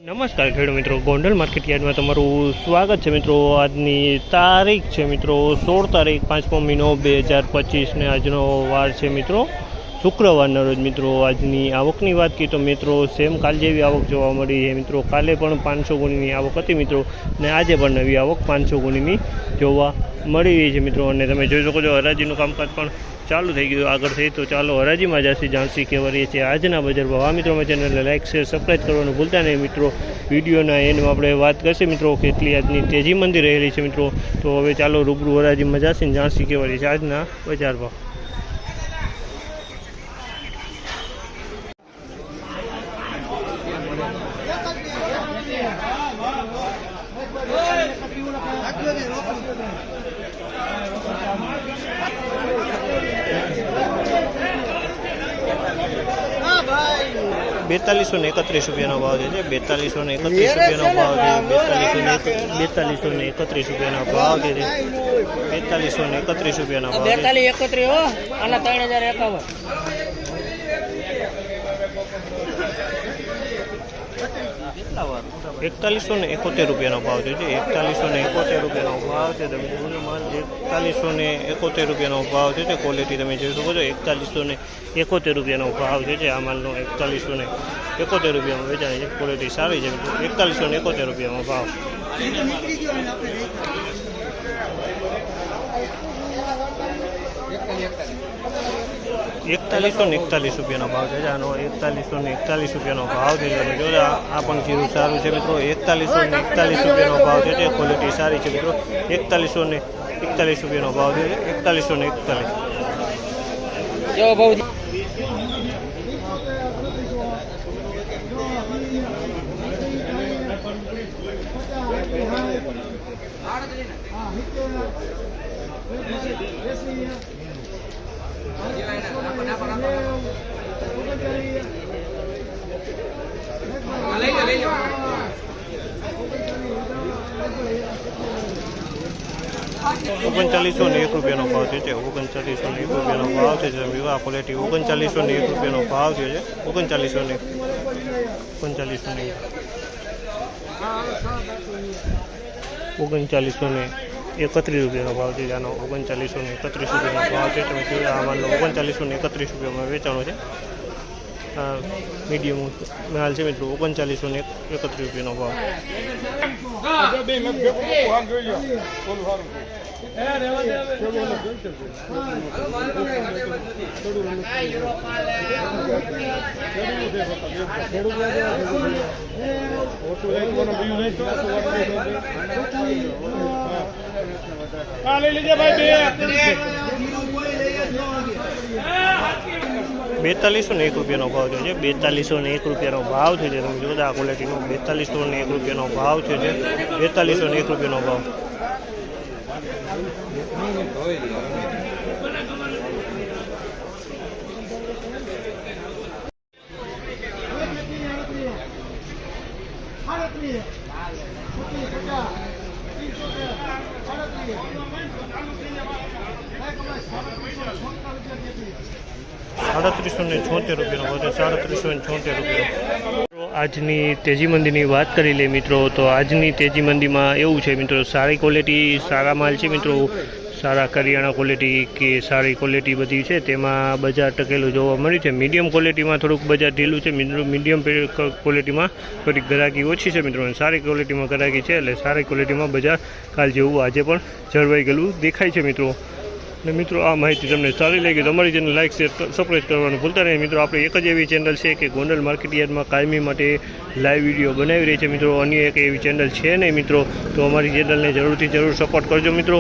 નમસ્કાર ખેડૂત મિત્રો, ગોંડલ માર્કેટ યાર્ડમાં તમારું સ્વાગત છે મિત્રો। આજની તારીખ છે મિત્રો 16 તારીખ 5મો મહિનો 2025 ને આજનો વાર છે મિત્રો શુક્રવારના રોજ મિત્રો। આજની આવકની વાત કરીએ તો મિત્રો સેમ કાલ જેવી આવક જોવા મળી છે મિત્રો। કાલે પણ 500 ગુણીની આવક હતી મિત્રો ને આજે પણ નવી આવક 500 ગુણીની જોવા મળી રહી છે મિત્રો। અને તમે જોઈ શકો છો હરાજીનું કામકાજ પણ ચાલુ થઈ ગયું આગળ થઈ। તો ચાલો હરાજીમાં જાસી જાણસી કેવા રહીએ છીએ આજના બજાર ભાવ। આ મિત્રો મારી ચેનલને લાઈક શેર સબસ્ક્રાઈબ કરવાનું ભૂલતા નહીં મિત્રો। વિડીયોના એન્ડમાં આપણે વાત કરશે મિત્રો કેટલી આજની તેજી મંદી રહેલી છે મિત્રો। તો હવે ચાલો રૂબરૂ હરાજીમાં જાસી જાણસી કેવા રહીએ છીએ આજના બજાર ભાવ। ₹4231 રૂપિયાનો ભાવ છે। ₹4231 રૂપિયાનો ભાવ છે। ₹4231 રૂપિયાનો ભાવ છે। ₹4231 રૂપિયાનો ભાવ છે। 4231 આના 3051 4171 રૂપિયાનો ભાવ છે। 4171 રૂપિયાનો ભાવ છે। તમે જોજો માલ 4171 રૂપિયાનો ભાવ છે। ક્વોલિટી તમે જોઈ શકો છો 4171 રૂપિયાનો ભાવ છે। આ માલનો 4171 રૂપિયામાં વેચાય છે। ક્વોલિટી સારી છે 4171 રૂપિયાનો ભાવ। ₹4141 રૂપિયાનો ભાવ છે। આનો ₹4141 રૂપિયાનો ભાવ છે। તમે જો આ પણ જીરું સારું છે મિત્રો। ₹4141 રૂપિયાનો ભાવ છે। ક્વોલિટી સારી છે મિત્રો। ₹4141 રૂપિયાનો ભાવ છે। 4141 જો ભાવ ₹3901 રૂપિયાનો ભાવ છે। ₹3901 રૂપિયાનો ભાવ છે। આ ક્વોલિટી ₹3901 રૂપિયાનો ભાવ છે। 3901 રૂપિયાનો ભાવ છે। આનો 3931 રૂપિયાનો ભાવ છે। તમે જોયું આ માલનો 3931 રૂપિયામાં વેચાણો છે। મીડિયમ માલ છે મિત્રો 3931 રૂપિયાનો ભાવ। ₹4201 રૂપિયાનો ભાવ છે। ₹4201 રૂપિયાનો ભાવ છે। તમે જોતા આ ક્વોલિટીનો ₹4201 રૂપિયાનો ભાવ છે। ₹4201 રૂપિયાનો ભાવ। ₹3776 રૂપિયાનો ભાવ છે। 3776 રૂપિયા। આજની તેજી મંદીની વાત કરી લે મિત્રો તો આજની તેજી મંદીમાં એવું છે મિત્રો સારી ક્વોલિટી સારા માલ છે મિત્રો। સારા કરિયાણા ક્વોલિટી કે સારી ક્વોલિટી બધી છે તેમાં બજાર ટકેલું જોવા મળ્યું છે। મીડિયમ ક્વોલિટીમાં થોડુંક બજાર ઢીલું છે મિત્રો। મીડિયમ ક્વોલિટીમાં થોડીક ગ્રાહકી ઓછી છે મિત્રો। સારી ક્વોલિટીમાં ગ્રાહકી છે એટલે સારી ક્વોલિટીમાં બજાર કાલ જેવું આજે પણ જળવાઈ ગયેલું દેખાય છે મિત્રો। ને મિત્રો આ માહિતી તમને સારી લાગી તો અમારી ચેનલ લાઈક શેર સબસ્ક્રાઈબ કરવાનું ભૂલતા નહીં મિત્રો। આપણે એક જ એવી ચેનલ છે કે ગોંડલ માર્કેટ યાર્ડમાં કાયમી માટે લાઈવ વિડીયો બનાવી રહી છે મિત્રો। અન્ય એક એવી ચેનલ છે નહીં મિત્રો। તો અમારી ચેનલને જરૂર સપોર્ટ કરજો મિત્રો।